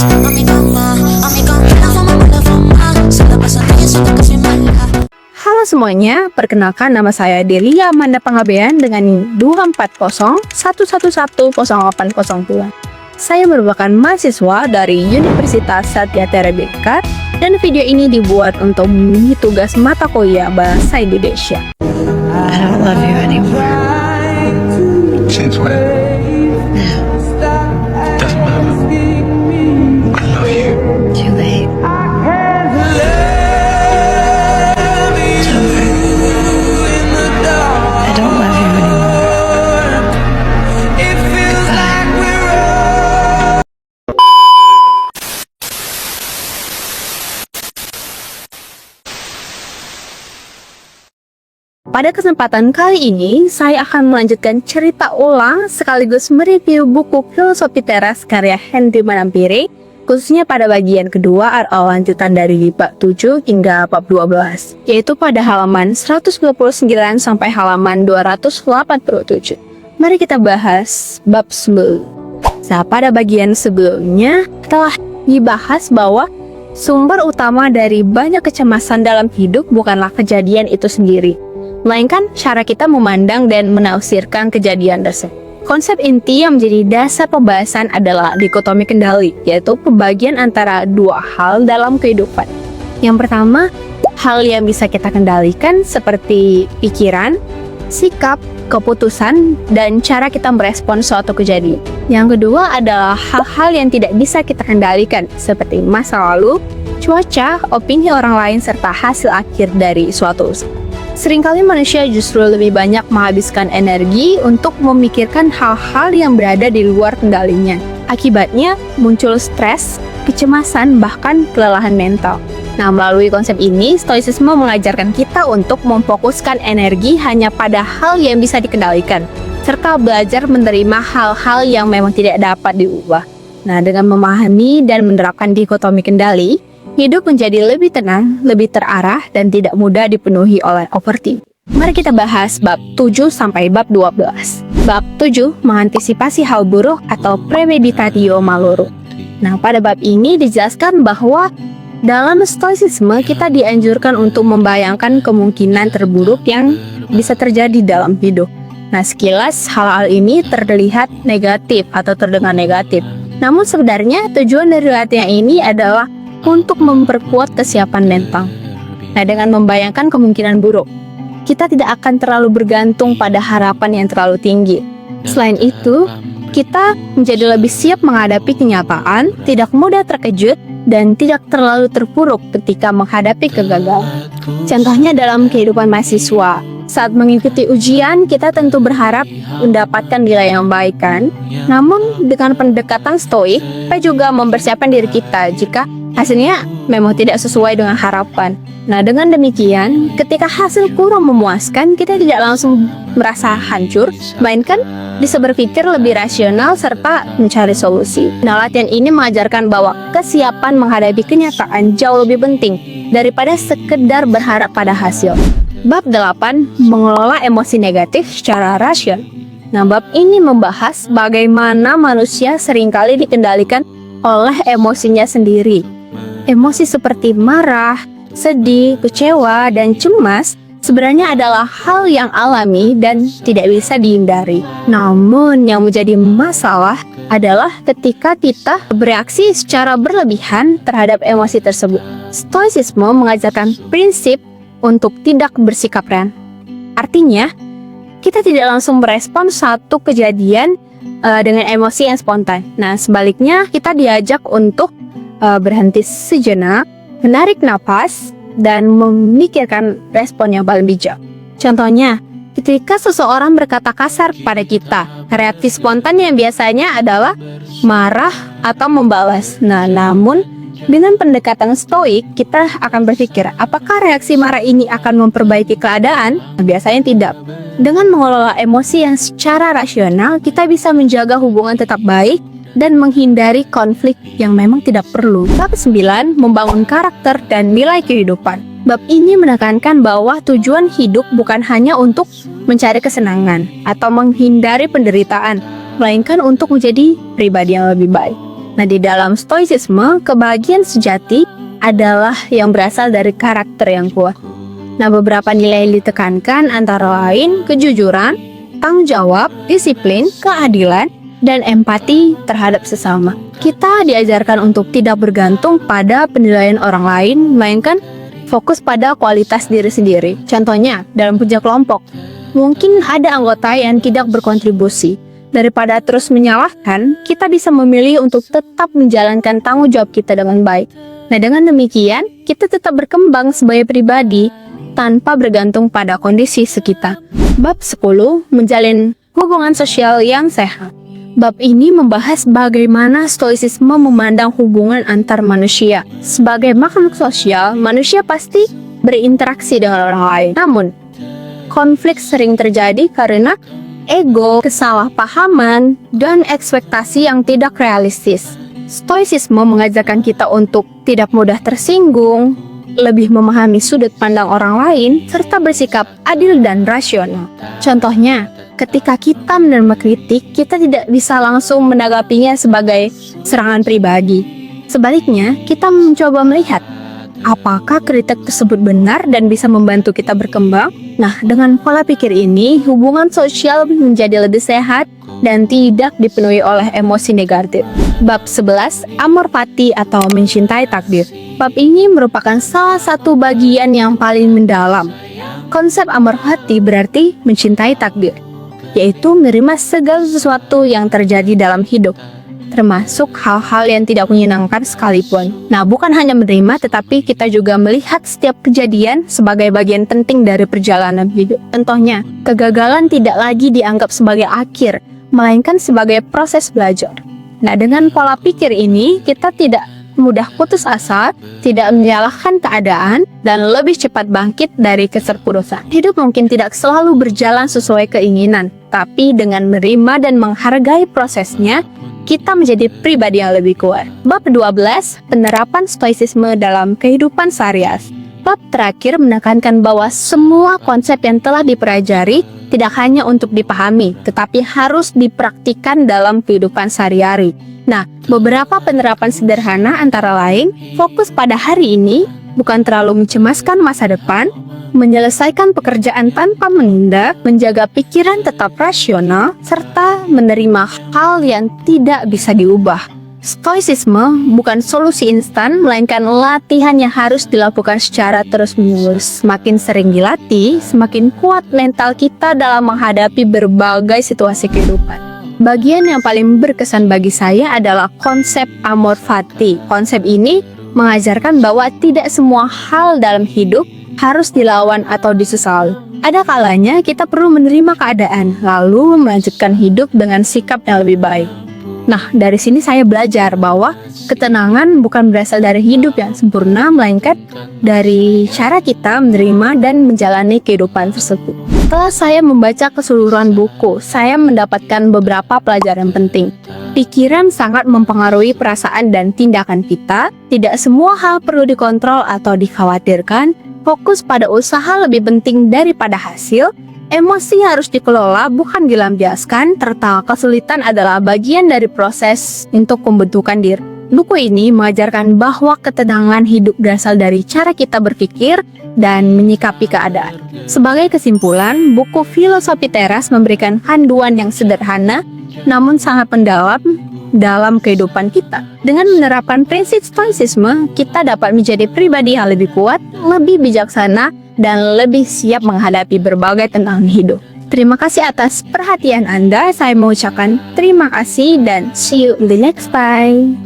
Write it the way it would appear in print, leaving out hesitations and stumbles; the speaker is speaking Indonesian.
Halo semuanya, perkenalkan nama saya Delia Amanda Pangabean dengan NIM 24011108002. Saya merupakan mahasiswa dari Universitas Satya Tera Bhinneka dan video ini dibuat untuk memenuhi tugas mata kuliah Bahasa Indonesia. I don't love you anymore. Since when? Doesn't matter. I love you. Too late. It's over. I don't love you anymore. Goodbye. Pada kesempatan kali ini, saya akan melanjutkan cerita ulang sekaligus mereview buku Filosofi Teras karya Henry Manampire, khususnya pada bagian kedua atau lanjutan dari bab 7 hingga bab 12, yaitu pada halaman 129 sampai halaman 287. Mari kita bahas bab 10. Nah, pada bagian sebelumnya telah dibahas bahwa sumber utama dari banyak kecemasan dalam hidup bukanlah kejadian itu sendiri, melainkan cara kita memandang dan menafsirkan kejadian tersebut. Konsep inti yang menjadi dasar pembahasan adalah dikotomi kendali, yaitu pembagian antara dua hal dalam kehidupan. Yang pertama, hal yang bisa kita kendalikan seperti pikiran, sikap, keputusan, dan cara kita merespons suatu kejadian. Yang kedua adalah hal-hal yang tidak bisa kita kendalikan seperti masa lalu, cuaca, opini orang lain, serta hasil akhir dari suatu usaha. Seringkali manusia justru lebih banyak menghabiskan energi untuk memikirkan hal-hal yang berada di luar kendalinya. Akibatnya, muncul stres, kecemasan, bahkan kelelahan mental. Nah, melalui konsep ini, Stoicisme mengajarkan kita untuk memfokuskan energi hanya pada hal yang bisa dikendalikan, serta belajar menerima hal-hal yang memang tidak dapat diubah. Nah, dengan memahami dan menerapkan dikotomi kendali, hidup menjadi lebih tenang, lebih terarah, dan tidak mudah dipenuhi oleh overthinking. Mari kita bahas bab 7 sampai bab 12. Bab 7 mengantisipasi hal buruk atau premeditatio malorum. Nah, pada bab ini dijelaskan bahwa dalam stoicisme kita dianjurkan untuk membayangkan kemungkinan terburuk yang bisa terjadi dalam hidup. Nah, sekilas hal-hal ini terlihat negatif atau terdengar negatif. Namun sebenarnya tujuan dari latihan ini adalah untuk memperkuat kesiapan mental. Nah, dengan membayangkan kemungkinan buruk, kita tidak akan terlalu bergantung pada harapan yang terlalu tinggi. Selain itu, kita menjadi lebih siap menghadapi kenyataan, tidak mudah terkejut, dan tidak terlalu terpuruk ketika menghadapi kegagalan. Contohnya dalam kehidupan mahasiswa, saat mengikuti ujian, kita tentu berharap mendapatkan nilai yang baik kan? Namun, dengan pendekatan stoik, kita juga mempersiapkan diri kita jika hasilnya memang tidak sesuai dengan harapan. Nah, dengan demikian, ketika hasil kurang memuaskan, kita tidak langsung merasa hancur, melainkan bisa berpikir lebih rasional serta mencari solusi. Nah, latihan ini mengajarkan bahwa kesiapan menghadapi kenyataan jauh lebih penting daripada sekedar berharap pada hasil. Bab 8, mengelola emosi negatif secara rasional. Nah, bab ini membahas bagaimana manusia seringkali dikendalikan oleh emosinya sendiri. Emosi seperti marah, sedih, kecewa, dan cemas sebenarnya adalah hal yang alami dan tidak bisa dihindari. Namun yang menjadi masalah adalah ketika kita bereaksi secara berlebihan terhadap emosi tersebut. Stoicisme mengajarkan prinsip untuk tidak bersikap ren. Artinya, kita tidak langsung merespon satu kejadian dengan emosi yang spontan. Nah, sebaliknya kita diajak untuk berhenti sejenak, menarik napas, dan memikirkan respon yang paling bijak. Contohnya, ketika seseorang berkata kasar pada kita, reaksi spontan yang biasanya adalah marah atau membalas. Nah, namun dengan pendekatan stoik, kita akan berpikir, apakah reaksi marah ini akan memperbaiki keadaan? Nah, biasanya tidak. Dengan mengelola emosi yang secara rasional, kita bisa menjaga hubungan tetap baik dan menghindari konflik yang memang tidak perlu. Bab 9, membangun karakter dan nilai kehidupan. Bab ini menekankan bahwa tujuan hidup bukan hanya untuk mencari kesenangan atau menghindari penderitaan, melainkan untuk menjadi pribadi yang lebih baik. Nah, di dalam stoicisme, kebahagiaan sejati adalah yang berasal dari karakter yang kuat. Nah, beberapa nilai yang ditekankan antara lain kejujuran, tanggung jawab, disiplin, keadilan, dan empati terhadap sesama. Kita diajarkan untuk tidak bergantung pada penilaian orang lain, melainkan fokus pada kualitas diri sendiri. Contohnya, dalam kerja kelompok, mungkin ada anggota yang tidak berkontribusi. Daripada terus menyalahkan, kita bisa memilih untuk tetap menjalankan tanggung jawab kita dengan baik. Nah, dengan demikian, kita tetap berkembang sebagai pribadi tanpa bergantung pada kondisi sekitar. Bab 10, menjalin hubungan sosial yang sehat. Bab ini membahas bagaimana stoicisme memandang hubungan antar manusia. Sebagai makhluk sosial, manusia pasti berinteraksi dengan orang lain. Namun, konflik sering terjadi karena ego, kesalahpahaman, dan ekspektasi yang tidak realistis. Stoicisme mengajarkan kita untuk tidak mudah tersinggung, lebih memahami sudut pandang orang lain, serta bersikap adil dan rasional. Contohnya, ketika kita menerima kritik, kita tidak bisa langsung menanggapinya sebagai serangan pribadi. Sebaliknya, kita mencoba melihat apakah kritik tersebut benar dan bisa membantu kita berkembang. Nah, dengan pola pikir ini, hubungan sosial menjadi lebih sehat dan tidak dipenuhi oleh emosi negatif. Bab 11, Amor Fati atau mencintai takdir. Bab ini merupakan salah satu bagian yang paling mendalam. Konsep Amor Fati berarti mencintai takdir, yaitu menerima segala sesuatu yang terjadi dalam hidup, termasuk hal-hal yang tidak menyenangkan sekalipun. Nah, bukan hanya menerima, tetapi kita juga melihat setiap kejadian sebagai bagian penting dari perjalanan hidup. Contohnya, kegagalan tidak lagi dianggap sebagai akhir, melainkan sebagai proses belajar. Nah, dengan pola pikir ini, kita tidak mudah putus asa, tidak menyalahkan keadaan, dan lebih cepat bangkit dari keterpurusan. Hidup mungkin tidak selalu berjalan sesuai keinginan, tapi dengan menerima dan menghargai prosesnya, kita menjadi pribadi yang lebih kuat. Bab 12, penerapan stoicisme dalam kehidupan sehari-hari. Bab terakhir menekankan bahwa semua konsep yang telah dipelajari tidak hanya untuk dipahami, tetapi harus dipraktikkan dalam kehidupan sehari-hari. Nah, beberapa penerapan sederhana antara lain, fokus pada hari ini, bukan terlalu mencemaskan masa depan, menyelesaikan pekerjaan tanpa menunda, menjaga pikiran tetap rasional, serta menerima hal yang tidak bisa diubah. Stoicisme bukan solusi instan, melainkan latihan yang harus dilakukan secara terus-menerus. Semakin sering dilatih, semakin kuat mental kita dalam menghadapi berbagai situasi kehidupan. Bagian yang paling berkesan bagi saya adalah konsep Amor Fati. Konsep ini mengajarkan bahwa tidak semua hal dalam hidup harus dilawan atau disesali. Ada kalanya kita perlu menerima keadaan, lalu melanjutkan hidup dengan sikap yang lebih baik. Nah, dari sini saya belajar bahwa ketenangan bukan berasal dari hidup yang sempurna, melainkan dari cara kita menerima dan menjalani kehidupan tersebut. Setelah saya membaca keseluruhan buku, saya mendapatkan beberapa pelajaran penting. Pikiran sangat mempengaruhi perasaan dan tindakan kita. Tidak semua hal perlu dikontrol atau dikhawatirkan. Fokus pada usaha lebih penting daripada hasil. Emosi harus dikelola, bukan dilampiaskan, serta kesulitan adalah bagian dari proses untuk pembentukan diri. Buku ini mengajarkan bahwa ketenangan hidup berasal dari cara kita berpikir dan menyikapi keadaan. Sebagai kesimpulan, buku Filosofi Teras memberikan panduan yang sederhana, namun sangat mendalam dalam kehidupan kita. Dengan menerapkan prinsip stoicisme, kita dapat menjadi pribadi yang lebih kuat, lebih bijaksana, dan lebih siap menghadapi berbagai tantangan hidup. Terima kasih atas perhatian Anda. Saya mengucapkan terima kasih dan see you in the next time.